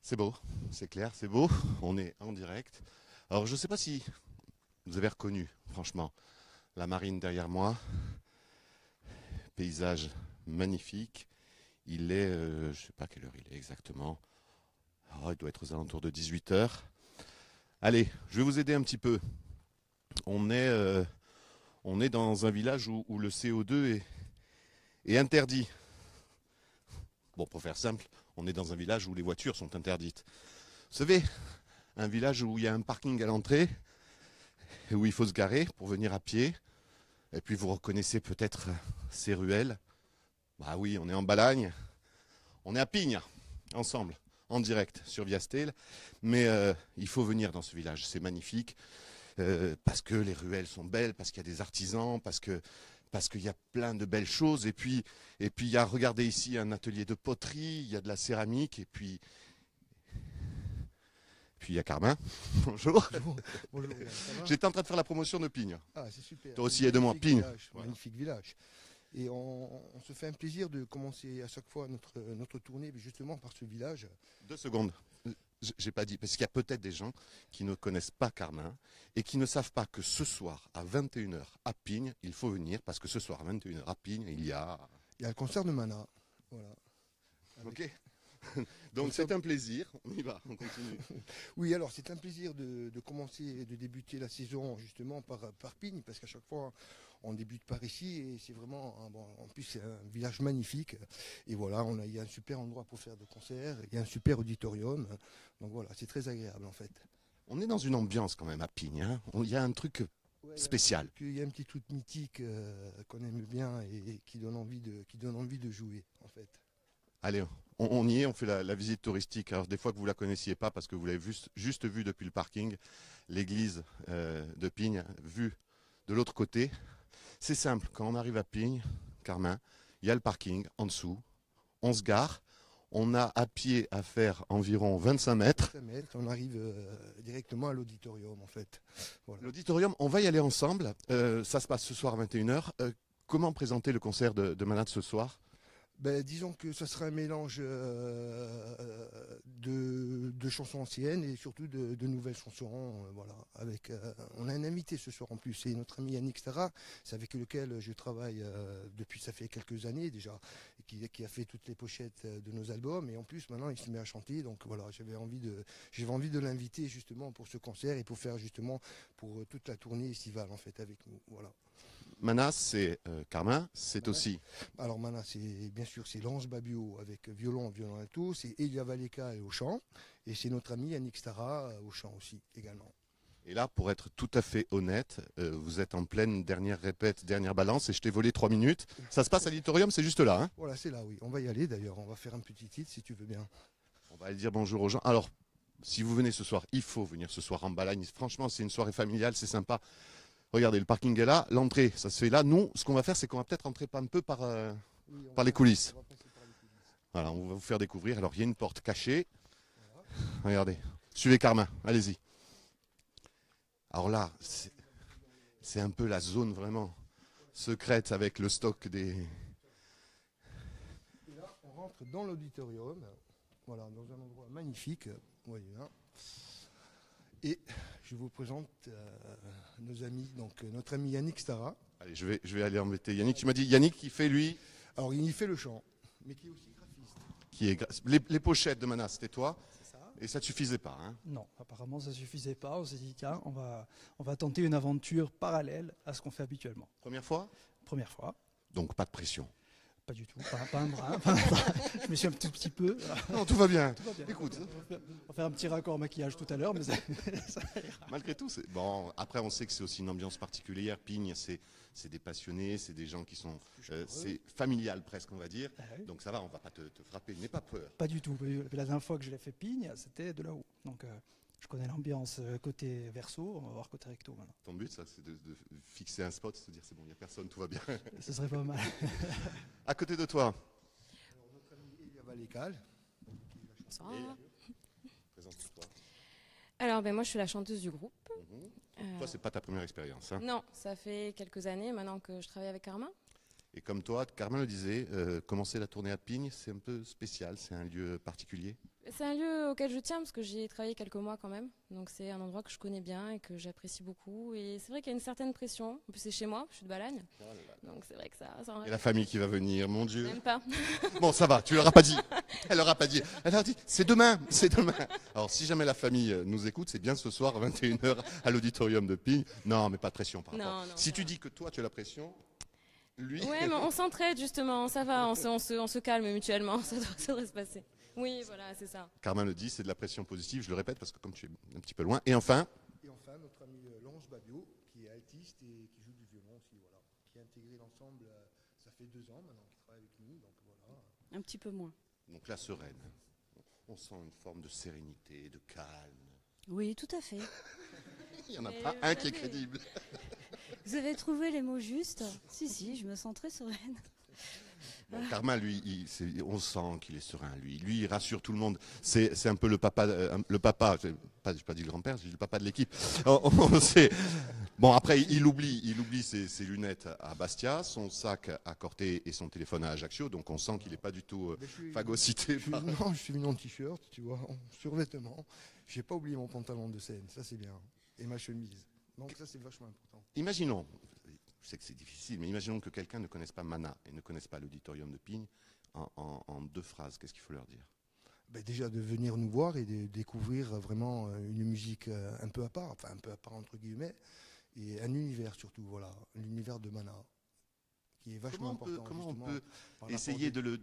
C'est beau, c'est clair, c'est beau. On est en direct. Alors, je ne sais pas si vous avez reconnu, franchement, la marine derrière moi. Paysage magnifique. Il est, je ne sais pas quelle heure il est exactement. Oh, il doit être aux alentours de 18 heures. Allez, je vais vous aider un petit peu. On est, euh, on est dans un village où le CO2 est interdit. Bon, pour faire simple, on est dans un village où les voitures sont interdites. Vous savez, un village où il y a un parking à l'entrée, et où il faut se garer pour venir à pied. Et puis vous reconnaissez peut-être ces ruelles. Bah oui, on est en Balagne. On est à Pignes, ensemble, en direct sur Viastel. Mais il faut venir dans ce village, c'est magnifique. Parce que les ruelles sont belles, parce qu'il y a des artisans, parce qu'il y a plein de belles choses. Et puis il y a, regardez ici, un atelier de poterie, il y a de la céramique, et puis il y a Carmin. Bonjour. Bonjour, bonjour, ça va? J'étais en train de faire la promotion de Pignes. Ah, c'est super. Toi aussi, aide-moi. Magnifique Pignes. village, Voilà. magnifique village. Et on se fait un plaisir de commencer à chaque fois notre tournée justement par ce village. 2 secondes. J'ai pas dit, parce qu'il y a peut-être des gens qui ne connaissent pas Carmin et qui ne savent pas que ce soir à 21 h à Pignes, il faut venir, parce que ce soir à 21 h à Pignes, il y a... Il y a le concert de Mana. Voilà. Ok. Donc c'est un plaisir, on y va, on continue. Oui, alors c'est un plaisir de commencer et de débuter la saison justement par Pignes, parce qu'à chaque fois on débute par ici et c'est vraiment, en plus c'est un village magnifique. Et voilà, il y a un super endroit pour faire des concerts, il y a un super auditorium. Donc voilà, c'est très agréable en fait. On est dans une ambiance quand même à Pignes, hein. Il y a un truc Ouais, spécial. il y a un petit truc mythique qu'on aime bien et qui donne envie de jouer en fait. Allez, on y est, on fait la visite touristique. Alors des fois que vous ne la connaissiez pas, parce que vous l'avez juste vu depuis le parking, l'église de Pignes, vue de l'autre côté. C'est simple, quand on arrive à Pignes, Carmin, il y a le parking en dessous, on se gare, on a à pied à faire environ 25 mètres. 25 mètres, on arrive directement à l'auditorium en fait. Voilà. L'auditorium, on va y aller ensemble. Ça se passe ce soir à 21 h. Comment présenter le concert de Manat ce soir? Ben, disons que ça sera un mélange de chansons anciennes et surtout de nouvelles chansons. Voilà, on a un invité ce soir en plus, c'est notre ami Yannick Stara, c'est avec lequel je travaille depuis ça fait quelques années déjà, et qui a fait toutes les pochettes de nos albums. Et en plus maintenant il se met à chanter, donc voilà, j'avais envie de l'inviter justement pour ce concert et pour faire justement pour toute la tournée estivale en fait avec nous. Voilà. Manas, c'est Carmin, c'est Mana, aussi... alors maintenant, bien sûr c'est Laurence Babio avec violon alto, c'est Elia Valeka au chant, et c'est notre ami Yannick Stara au chant aussi également. Et là, pour être tout à fait honnête, vous êtes en pleine dernière répète, dernière balance, et je t'ai volé 3 minutes. Ça se passe à l'auditorium, c'est juste là, hein? Voilà, c'est là, oui. On va y aller d'ailleurs, on va faire un petit titre si tu veux bien. On va aller dire bonjour aux gens. Alors, si vous venez ce soir, il faut venir ce soir en Balagne. Franchement, c'est une soirée familiale, c'est sympa. Regardez, le parking est là, l'entrée, ça se fait là. Nous, ce qu'on va faire, c'est qu'on va peut-être rentrer un peu par Oui, les coulisses. on va passer par les coulisses. Voilà, on va vous faire découvrir. Alors, il y a une porte cachée. Voilà. Regardez, suivez Carmin, allez-y. Alors là, c'est un peu la zone vraiment secrète avec le stock des... Et là, on rentre dans l'auditorium, voilà, dans un endroit magnifique, vous voyez là. Et je vous présente nos amis, donc notre ami Yannick Stara. Allez, je vais aller embêter Yannick. Tu m'as dit Yannick qui fait, lui, Alors il y fait le chant, mais qui est aussi graphiste. qui est... Les pochettes de Manas, c'était toi. C'est ça. Et ça ne suffisait pas, hein? Non, apparemment ça suffisait pas. On s'est dit tiens, on va tenter une aventure parallèle à ce qu'on fait habituellement. Première fois? Première fois, Donc pas de pression. pas du tout, pas un brin. Pas un brin. Je me suis un tout petit peu. Non, tout va bien. Tout va bien. Écoute, On va faire un petit raccord maquillage tout à l'heure, mais ça ira. malgré tout, c'est... Bon, après, on sait que c'est aussi une ambiance particulière. Pignes, c'est des passionnés, c'est des gens qui sont... c'est familial presque, on va dire. Ah oui. Donc ça va, on va pas te frapper. N'aie pas peur. Pas du tout. La dernière fois que je l'ai fait Pigne, c'était de là-haut. Donc je connais l'ambiance côté verso, on va voir côté recto maintenant. Ton but, ça, c'est de fixer un spot, se dire c'est bon, il n'y a personne, tout va bien. Ce serait pas mal. À côté de toi, Alors notre ami Elia Valeka. Bonsoir. présente-toi. Alors, moi, je suis la chanteuse du groupe. Toi, c'est pas ta première expérience, hein? Non, ça fait quelques années maintenant que je travaille avec Carmin. Et comme toi, Carmen le disait, commencer la tournée à Pignes, c'est un peu spécial, c'est un lieu particulier. C'est un lieu auquel je tiens parce que j'y ai travaillé quelques mois quand même. Donc c'est un endroit que je connais bien et que j'apprécie beaucoup. Et c'est vrai qu'il y a une certaine pression. En plus c'est chez moi, je suis de Balagne. Donc c'est vrai que ça en Et la famille qui va venir, mon Dieu. Même pas. Bon, ça va, tu leur as pas dit. Elle leur a pas dit. Elle leur a dit, c'est demain, c'est demain. Alors, si jamais la famille nous écoute, c'est bien ce soir à 21h à l'auditorium de Pignes. Non, mais pas de pression par rapport. Non, Si ça tu va. dis que toi, tu as la pression, lui. Ouais, mais on s'entraide justement, ça va, on se calme mutuellement, ça devrait se passer. Oui, voilà, c'est ça. Carmen le dit, c'est de la pression positive, je le répète parce que comme tu es un petit peu loin. Et enfin, notre ami Laurence Babio, qui est altiste et qui joue du violon aussi, voilà, qui a intégré l'ensemble, ça fait 2 ans maintenant qu'il travaille avec nous, donc voilà. Un petit peu moins. donc la sereine. On sent une forme de sérénité, de calme. Oui, tout à fait. Il n'y en a Mais pas vous un qui est savez- crédible. Vous avez trouvé les mots justes? Si, je me sens très sereine. Bon, Karma, lui, on sent qu'il est serein. Lui, il rassure tout le monde. C'est un peu le papa. J'ai pas dit le grand-père, j'ai dit le papa de l'équipe. Bon, après, il oublie ses lunettes à Bastia, son sac à Corté et son téléphone à Ajaccio. Donc, on sent qu'il n'est pas du tout phagocyté. Non, je suis venu en t-shirt, tu vois, en survêtement. J'ai pas oublié mon pantalon de scène, ça c'est bien, et ma chemise. Donc ça c'est vachement important. Imaginons, je sais que c'est difficile, mais imaginons que quelqu'un ne connaisse pas Mana et ne connaisse pas l'auditorium de Pignes. En 2 phrases, qu'est-ce qu'il faut leur dire? Ben déjà de venir nous voir et de découvrir vraiment une musique un peu à part, enfin un peu à part entre guillemets, et un univers surtout, voilà, l'univers de Mana, qui est vachement important. Comment on justement, peut par essayer l'apport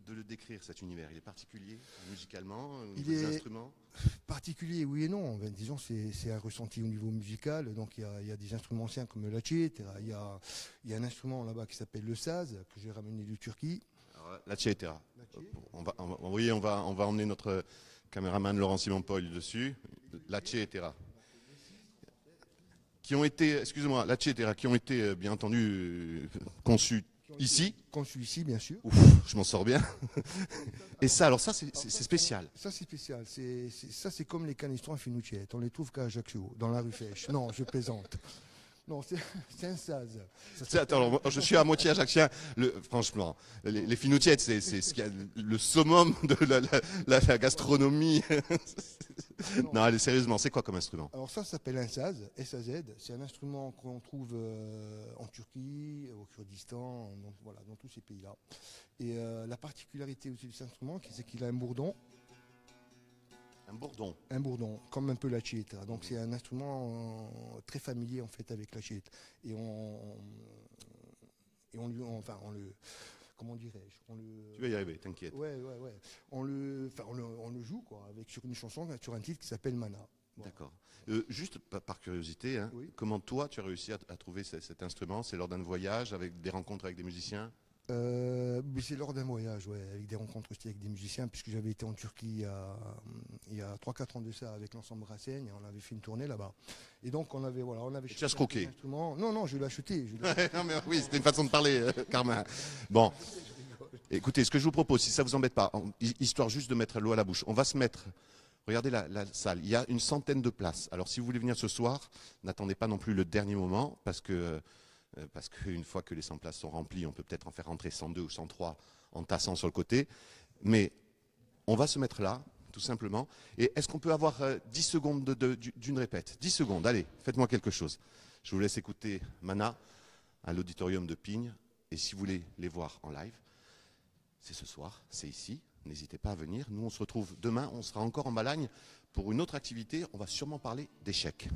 de le décrire, cet univers? Il est particulier, musicalement, au Il niveau des est- instruments? particulier, oui et non. Ben, disons, c'est un ressenti au niveau musical. Donc, il y a des instruments anciens comme la cithara. Il y a un instrument là-bas qui s'appelle le saz, que j'ai ramené de Turquie. Alors, la cithara. Oui, on va emmener notre caméraman Laurent Simon-Paul dessus. La cithara. Qui ont été, excusez-moi, la cithara, qui ont été, bien entendu, conçus ici. Conçu ici, bien sûr. Ouf, je m'en sors bien. Et ça, alors ça, c'est spécial. Ça, c'est spécial. Ça, c'est comme les canistrons à Finucciette. On les trouve qu'à Ajaccio, dans la rue Fèche. Non, je plaisante. Non, c'est un saz. Attends, alors, je suis à moitié ajaccien. Franchement, les finoutiettes, c'est ce qu'il y a le summum de la gastronomie. Non, allez, sérieusement, c'est quoi comme instrument? Alors ça s'appelle un saz, S-A-Z. C'est un instrument qu'on trouve en Turquie, au Kurdistan, donc, voilà, dans tous ces pays-là. Et la particularité aussi de cet instrument, c'est qu'il a un bourdon. Un bourdon. Un bourdon, comme un peu la cithara. Donc c'est un instrument très familier en fait avec la cithara. Et on le, comment dirais-je, Tu vas y arriver, t'inquiète. Ouais. On le joue quoi, sur une chanson, sur un titre qui s'appelle Mana. Voilà. D'accord. Juste par curiosité, hein, Oui. comment toi tu as réussi à trouver cet instrument? C'est lors d'un voyage, avec des rencontres avec des musiciens? Mais c'est lors d'un voyage, ouais, avec des rencontres aussi avec des musiciens, puisque j'avais été en Turquie il y a 3-4 ans de ça avec l'ensemble Racine, et on avait fait une tournée là-bas. Et donc on avait Et tu as scroqué? Non, je l'ai acheté. Non mais oui, c'était une façon de parler, Carmen. Bon, écoutez, ce que je vous propose, si ça vous embête pas, histoire juste de mettre l'eau à la bouche, on va se mettre. Regardez la salle, il y a une centaine de places. Alors si vous voulez venir ce soir, n'attendez pas non plus le dernier moment, parce qu'une fois que les 100 places sont remplies, on peut peut-être en faire rentrer 102 ou 103 en tassant sur le côté. Mais on va se mettre là, tout simplement. Et est-ce qu'on peut avoir 10 secondes d'une répète? 10 secondes, allez, faites-moi quelque chose. Je vous laisse écouter Mana à l'auditorium de Pignes. Et si vous voulez les voir en live, c'est ce soir, c'est ici. N'hésitez pas à venir. Nous, on se retrouve demain. On sera encore en Balagne pour une autre activité. On va sûrement parler d'échecs.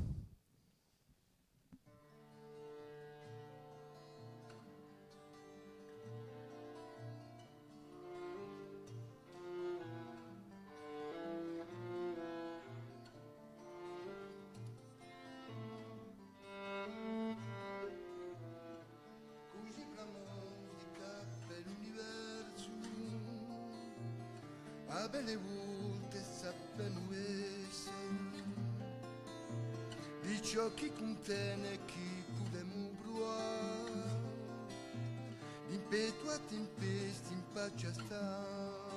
Così musica dell'universo, a belle volte sappiamo essere, di ciò che contiene e chi potremmo provare, di impeto a tempesti in pace a stare,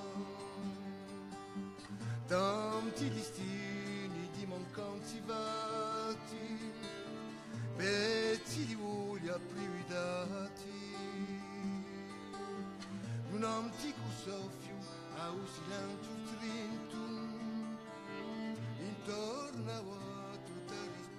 tanti destini di mancanze vati, pezzi di voglia prividati, nom ti soffio a un silenzio strinto intorno a tutta risposta.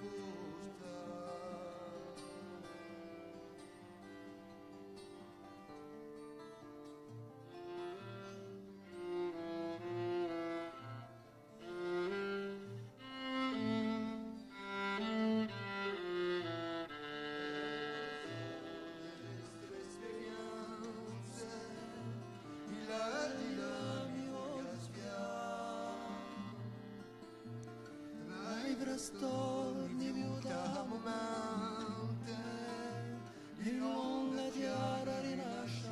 Storni viuta momento in onda chiara rinasce